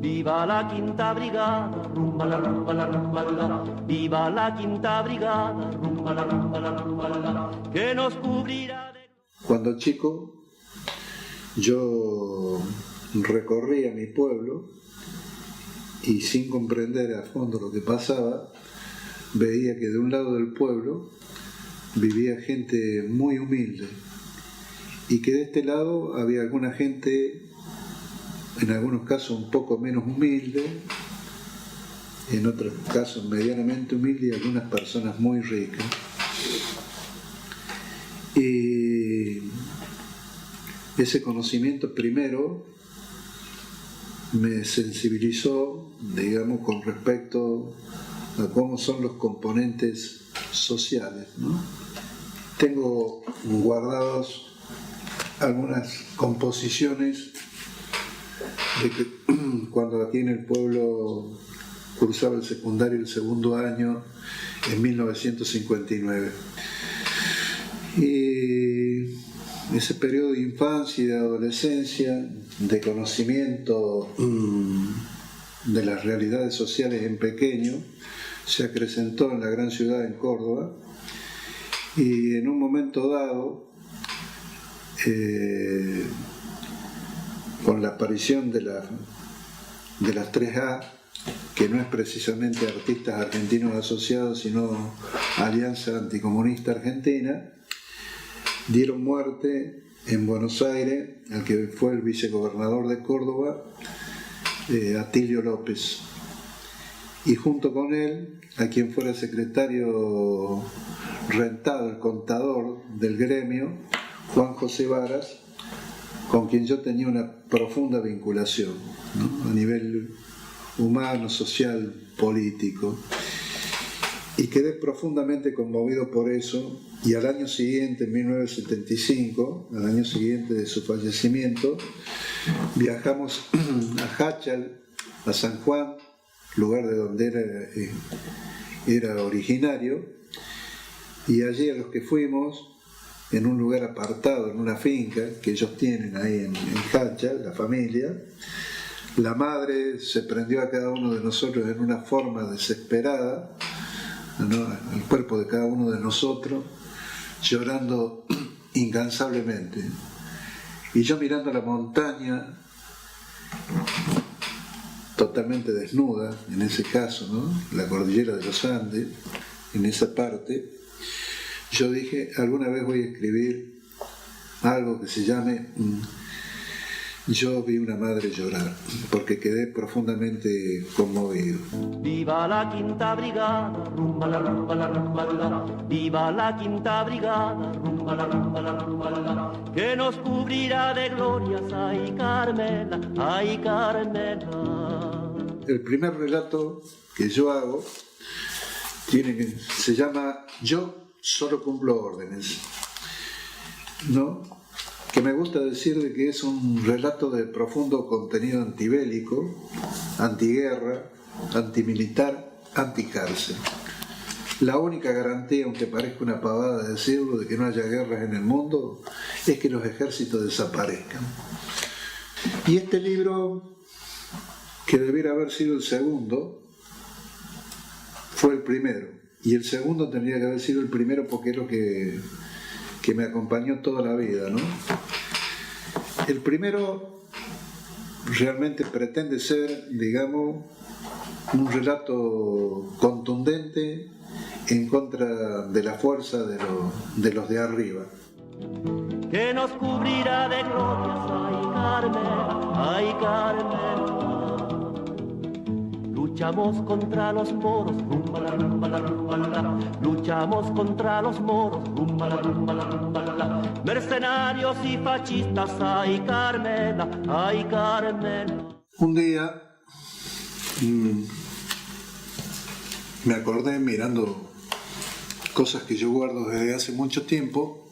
Viva la quinta brigada, rumba la rumba la rumba la. Viva la quinta brigada, rumba la rumba la rumba la, que nos cubrirá de... Cuando chico yo recorría mi pueblo y sin comprender a fondo lo que pasaba, veía que de un lado del pueblo vivía gente muy humilde y que de este lado había alguna gente, en algunos casos un poco menos humilde, en otros casos medianamente humilde y algunas personas muy ricas. Y ese conocimiento primero me sensibilizó, digamos, con respecto a cómo son los componentes sociales, ¿no? Tengo guardados algunas composiciones de que cuando aquí en el pueblo cursaba el secundario el segundo año en 1959. Y ese periodo de infancia y de adolescencia, de conocimiento de las realidades sociales en pequeño, se acrecentó en la gran ciudad, en Córdoba, y en un momento dado, con la aparición de las 3A, que no es precisamente Artistas Argentinos Asociados, sino Alianza Anticomunista Argentina, dieron muerte en Buenos Aires al que fue el vicegobernador de Córdoba, Atilio López, y junto con él a quien fuera secretario rentado, el contador del gremio, Juan José Varas, con quien yo tenía una profunda vinculación, ¿no? A nivel humano, social, político, y quedé profundamente conmovido por eso. Y al año siguiente, en 1975, al año siguiente de su fallecimiento, viajamos a Háchal, a San Juan, lugar de donde era originario, y allí a los que fuimos, en un lugar apartado, en una finca que ellos tienen ahí en Háchal, la familia, la madre se prendió a cada uno de nosotros en una forma desesperada, ¿no? El cuerpo de cada uno de nosotros, llorando incansablemente. Y yo mirando la montaña, totalmente desnuda, en ese caso, ¿no? La cordillera de los Andes, en esa parte, yo dije, alguna vez voy a escribir algo que se llame Yo vi una madre llorar, porque quedé profundamente conmovido. Viva la quinta brigada, rumba la rumba la rumba la. Viva la quinta brigada, rumba la rumba la rumba la, que nos cubrirá de glorias, ay Carmela, ay Carmela. El primer relato que yo hago se llama Yo solo cumplo órdenes, ¿no? Que me gusta decir de que es un relato de profundo contenido antibélico, antiguerra, antimilitar, anticárcel. La única garantía, aunque parezca una pavada decirlo, de que no haya guerras en el mundo, es que los ejércitos desaparezcan. Y este libro, que debiera haber sido el segundo, fue el primero. Y el segundo tendría que haber sido el primero porque es lo que me acompañó toda la vida, ¿no? El primero realmente pretende ser, digamos, un relato contundente en contra de la fuerza de los de arriba. Que nos cubrirá de glorias, ay Carmen, ay Carmen. Luchamos contra los moros, rumba la rumba la rumba la. Luchamos contra los moros, rumba la rumba la rumba la. Mercenarios y fascistas, ay Carmela, ay Carmela. Un día me acordé, mirando cosas que yo guardo desde hace mucho tiempo,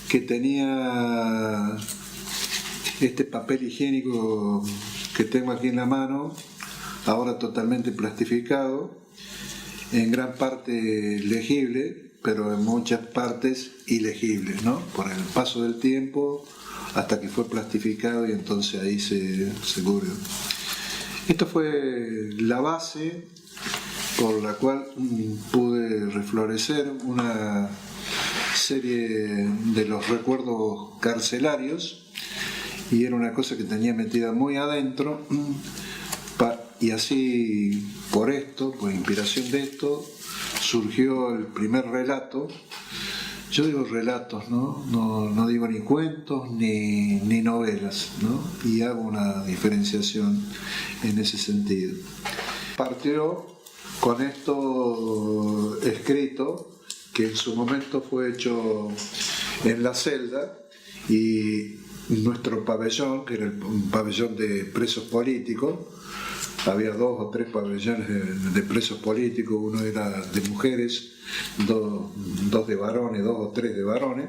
que tenía este papel higiénico que tengo aquí en la mano, ahora totalmente plastificado, en gran parte legible, pero en muchas partes ilegible, ¿no? Por el paso del tiempo hasta que fue plastificado y entonces ahí se cubrió. Esto fue la base por la cual pude reflorecer una serie de los recuerdos carcelarios, y era una cosa que tenía metida muy adentro, y así por inspiración de esto, surgió el primer relato. Yo digo relatos, no digo ni cuentos ni novelas, ¿no? Y hago una diferenciación en ese sentido. Partió con esto escrito, que en su momento fue hecho en la celda, y nuestro pabellón, que era un pabellón de presos políticos, había 2 o 3 pabellones de presos políticos, uno era de mujeres, dos de varones, 2 o 3 de varones,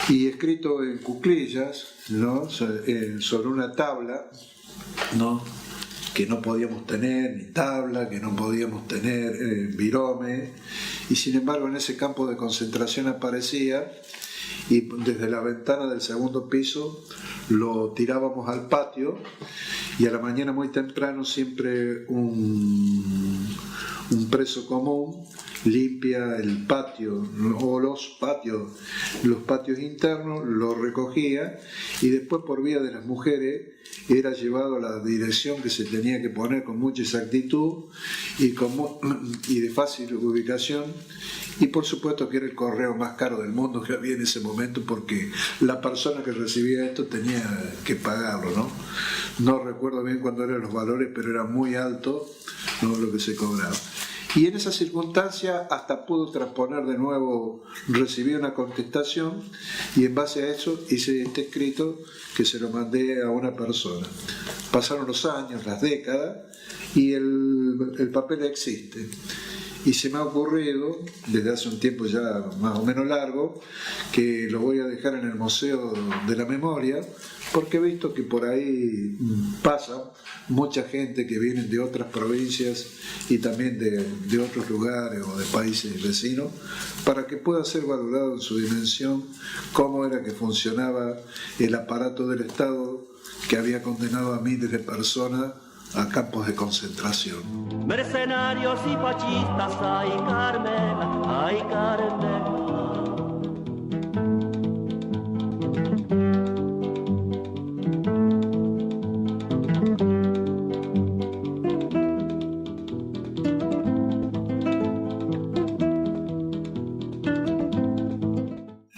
y escrito en cuclillas, ¿no? Sobre una tabla, ¿no? Que no podíamos tener ni tabla, que no podíamos tener virome, y sin embargo en ese campo de concentración aparecía, y desde la ventana del segundo piso lo tirábamos al patio, y a la mañana muy temprano siempre un preso común limpia el patio o los patios internos, lo recogía, y después por vía de las mujeres era llevado a la dirección que se tenía que poner con mucha exactitud y de fácil ubicación, y por supuesto que era el correo más caro del mundo que había en ese momento, porque la persona que recibía esto tenía que pagarlo, ¿no? No recuerdo bien cuándo eran los valores, pero era muy alto, ¿no?, lo que se cobraba. Y en esa circunstancia hasta pudo transponer de nuevo, recibí una contestación, y en base a eso hice este escrito que se lo mandé a una persona. Pasaron los años, las décadas, y el papel existe. Y se me ha ocurrido, desde hace un tiempo ya más o menos largo, que lo voy a dejar en el Museo de la Memoria, porque he visto que por ahí pasa mucha gente que viene de otras provincias y también de otros lugares o de países vecinos, para que pueda ser valorado en su dimensión cómo era que funcionaba el aparato del Estado que había condenado a miles de personas a campos de concentración. Mercenarios y fascistas, ay Carmela, ay Carmela.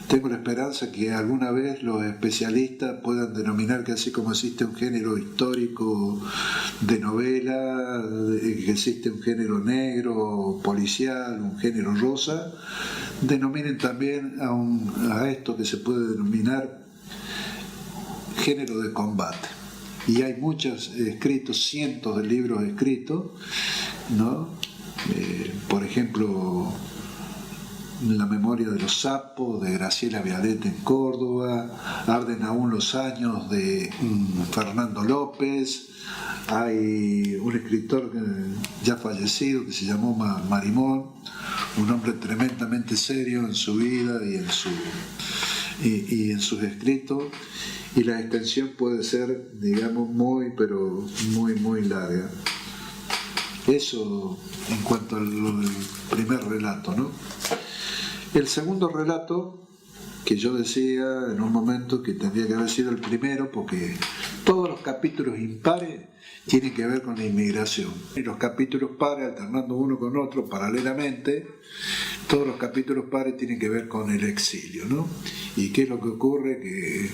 Tengo la esperanza que alguna vez los especialistas puedan denominar que así como existe un género histórico de novela, que existe un género negro, policial, un género rosa, denominen también a esto que se puede denominar género de combate. Y hay muchos escritos, cientos de libros escritos, ¿no? Por ejemplo, La memoria de los sapos, de Graciela Vialet en Córdoba, Arden aún los años, de Fernando López. Hay un escritor ya fallecido que se llamó Marimón, un hombre tremendamente serio en su vida y en sus escritos, y la extensión puede ser, digamos, muy larga. Eso en cuanto a lo del primer relato, ¿no? El segundo relato, que yo decía en un momento que tendría que haber sido el primero, porque todos los capítulos impares tienen que ver con la inmigración. Y los capítulos pares, alternando uno con otro paralelamente, todos los capítulos pares tienen que ver con el exilio, ¿no? ¿Y qué es lo que ocurre? Que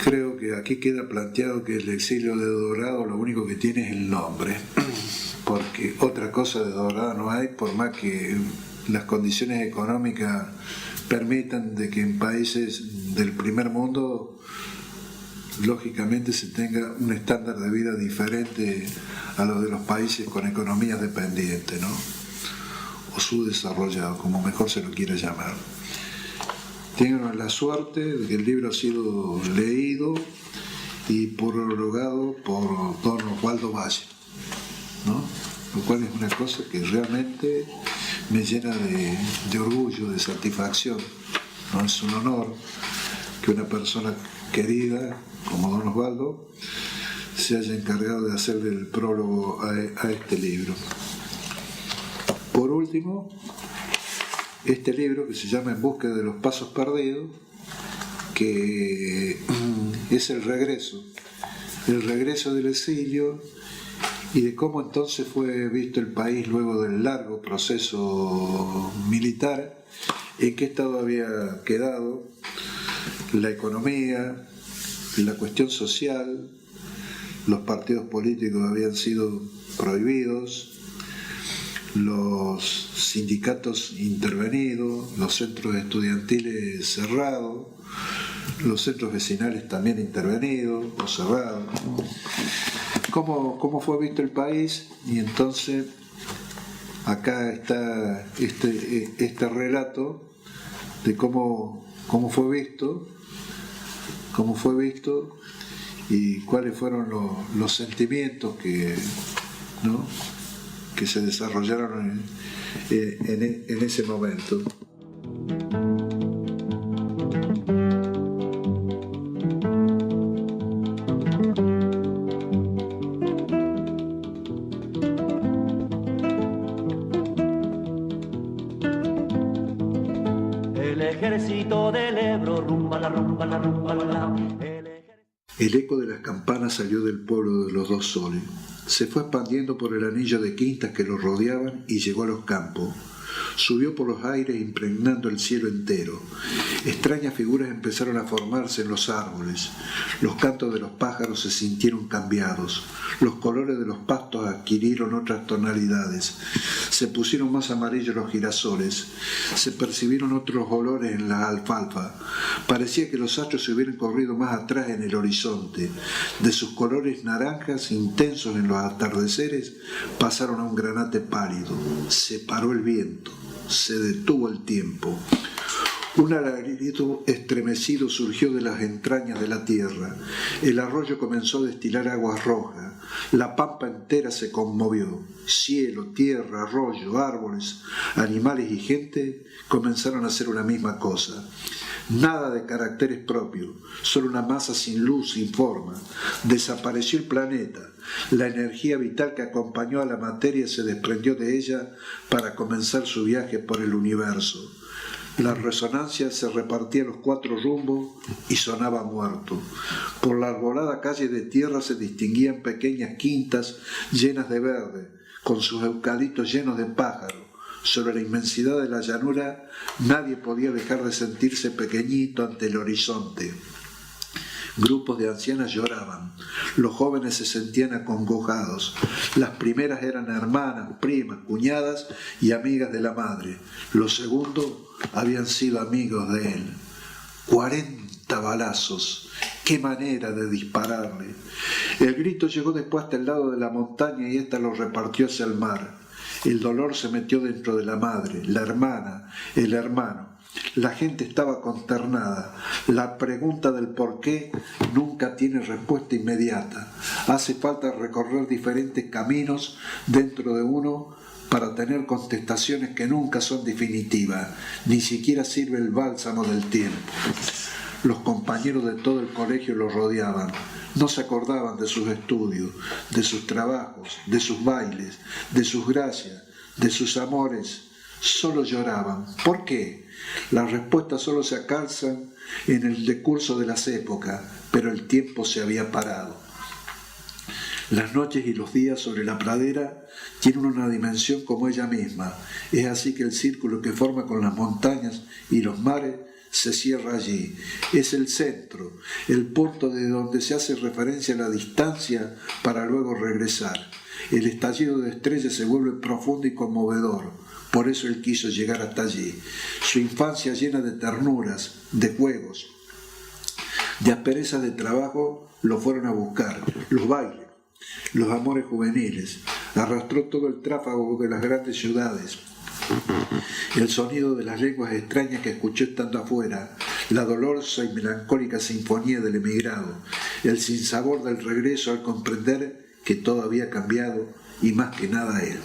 creo que aquí queda planteado que el exilio de Dorado lo único que tiene es el nombre, porque otra cosa de Dorado no hay, por más que las condiciones económicas permitan de que en países del primer mundo lógicamente se tenga un estándar de vida diferente a los de los países con economías dependientes, ¿no? O subdesarrollados, como mejor se lo quiera llamar. Tengo la suerte de que el libro ha sido leído y prologado por don Osvaldo Valle, ¿no? Lo cual es una cosa que realmente me llena de orgullo, de satisfacción, ¿no? Es un honor que una persona querida como don Osvaldo se haya encargado de hacerle el prólogo a este libro. Por último, este libro que se llama En búsqueda de los pasos perdidos, que es el regreso del exilio y de cómo entonces fue visto el país luego del largo proceso militar, en qué estado había quedado la economía, la cuestión social, los partidos políticos habían sido prohibidos, los sindicatos intervenidos, los centros estudiantiles cerrados, los centros vecinales también intervenidos o cerrados. ¿Cómo fue visto el país? Y entonces acá está este relato de cómo fue visto y cuáles fueron los sentimientos que se desarrollaron en ese momento. El ejército del Ebro, rumba la rumba la rumba la. El eco de las campanas salió del pueblo de los Dos Soles. Se fue expandiendo por el anillo de quintas que lo rodeaban y llegó a los campos. Subió por los aires impregnando el cielo entero. Extrañas figuras empezaron a formarse en los árboles. Los cantos de los pájaros se sintieron cambiados. Los colores de los pastos adquirieron otras tonalidades. Se pusieron más amarillos los girasoles. Se percibieron otros olores en la alfalfa. Parecía que los astros se hubieran corrido más atrás en el horizonte. De sus colores naranjas intensos en los atardeceres pasaron a un granate pálido. Se paró el viento. Se detuvo el tiempo. Un alarido estremecido surgió de las entrañas de la tierra. El arroyo comenzó a destilar aguas rojas. La pampa entera se conmovió. Cielo, tierra, arroyo, árboles, animales y gente comenzaron a hacer una misma cosa. Nada de caracteres propios, solo una masa sin luz, sin forma. Desapareció el planeta. La energía vital que acompañó a la materia se desprendió de ella para comenzar su viaje por el universo. La resonancia se repartía a los cuatro rumbos y sonaba muerto. Por la arbolada calle de tierra se distinguían pequeñas quintas llenas de verde, con sus eucaliptos llenos de pájaros. Sobre la inmensidad de la llanura nadie podía dejar de sentirse pequeñito ante el horizonte. Grupos de ancianas lloraban, los jóvenes se sentían acongojados. Las primeras eran hermanas, primas, cuñadas y amigas de la madre. Los segundos habían sido amigos de él. 40 balazos, qué manera de dispararle. El grito llegó después hasta el lado de la montaña y ésta lo repartió hacia el mar. El dolor se metió dentro de la madre, la hermana, el hermano. La gente estaba consternada. La pregunta del por qué nunca tiene respuesta inmediata. Hace falta recorrer diferentes caminos dentro de uno para tener contestaciones que nunca son definitivas. Ni siquiera sirve el bálsamo del tiempo. Los compañeros de todo el colegio lo rodeaban. No se acordaban de sus estudios, de sus trabajos, de sus bailes, de sus gracias, de sus amores. Solo lloraban. ¿Por qué? Las respuestas solo se alcanzan en el decurso de las épocas, pero el tiempo se había parado. Las noches y los días sobre la pradera tienen una dimensión como ella misma. Es así que el círculo que forma con las montañas y los mares se cierra allí. Es el centro, el punto de donde se hace referencia a la distancia para luego regresar. El estallido de estrellas se vuelve profundo y conmovedor. Por eso él quiso llegar hasta allí. Su infancia llena de ternuras, de juegos, de asperezas de trabajo, lo fueron a buscar. Los bailes, los amores juveniles. Arrastró todo el tráfago de las grandes ciudades. El sonido de las lenguas extrañas que escuchó estando afuera, la dolorosa y melancólica sinfonía del emigrado, el sinsabor del regreso al comprender que todo había cambiado y más que nada él.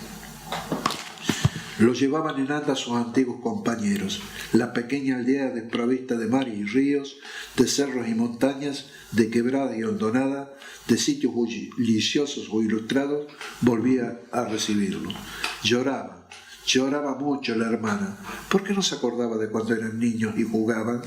Lo llevaban en anda sus antiguos compañeros, la pequeña aldea desprovista de mares y ríos, de cerros y montañas, de quebrada y hondonada, de sitios bulliciosos o ilustrados, volvía a recibirlo. Lloraba mucho la hermana, porque no se acordaba de cuando eran niños y jugaban.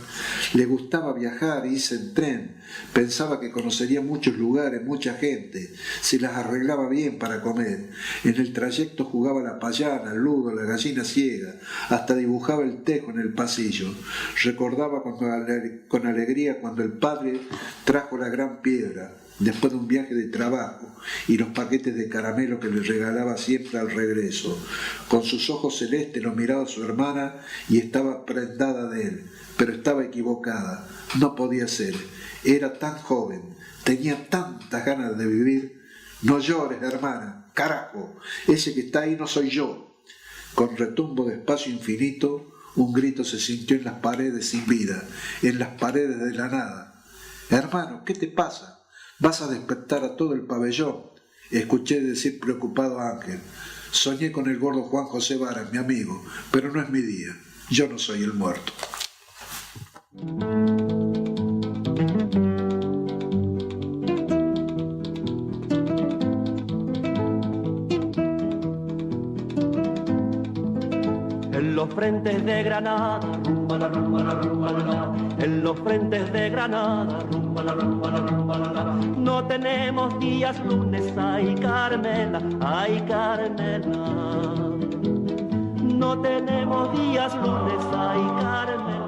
Le gustaba viajar, irse en tren, pensaba que conocería muchos lugares, mucha gente, se las arreglaba bien para comer. En el trayecto jugaba la payana, el ludo, la gallina ciega, hasta dibujaba el tejo en el pasillo. Recordaba con alegría cuando el padre trajo la gran piedra, después de un viaje de trabajo, y los paquetes de caramelo que le regalaba siempre al regreso. Con sus ojos celestes lo miraba su hermana y estaba prendada de él, pero estaba equivocada, no podía ser, era tan joven, tenía tantas ganas de vivir. No llores, hermana, carajo, ese que está ahí no soy yo. Con retumbo de espacio infinito, un grito se sintió en las paredes sin vida, en las paredes de la nada. Hermano, ¿qué te pasa? Vas a despertar a todo el pabellón, escuché decir preocupado a Ángel. Soñé con el gordo Juan José Varas, mi amigo, pero no es mi día. Yo no soy el muerto. En los frentes de Granada, rumbala, rumbala, rumbala, en los frentes de Granada, rumbala, rumbala, rumbala, no tenemos días lunes, ay Carmela, ay Carmela. No tenemos días lunes, ay Carmela.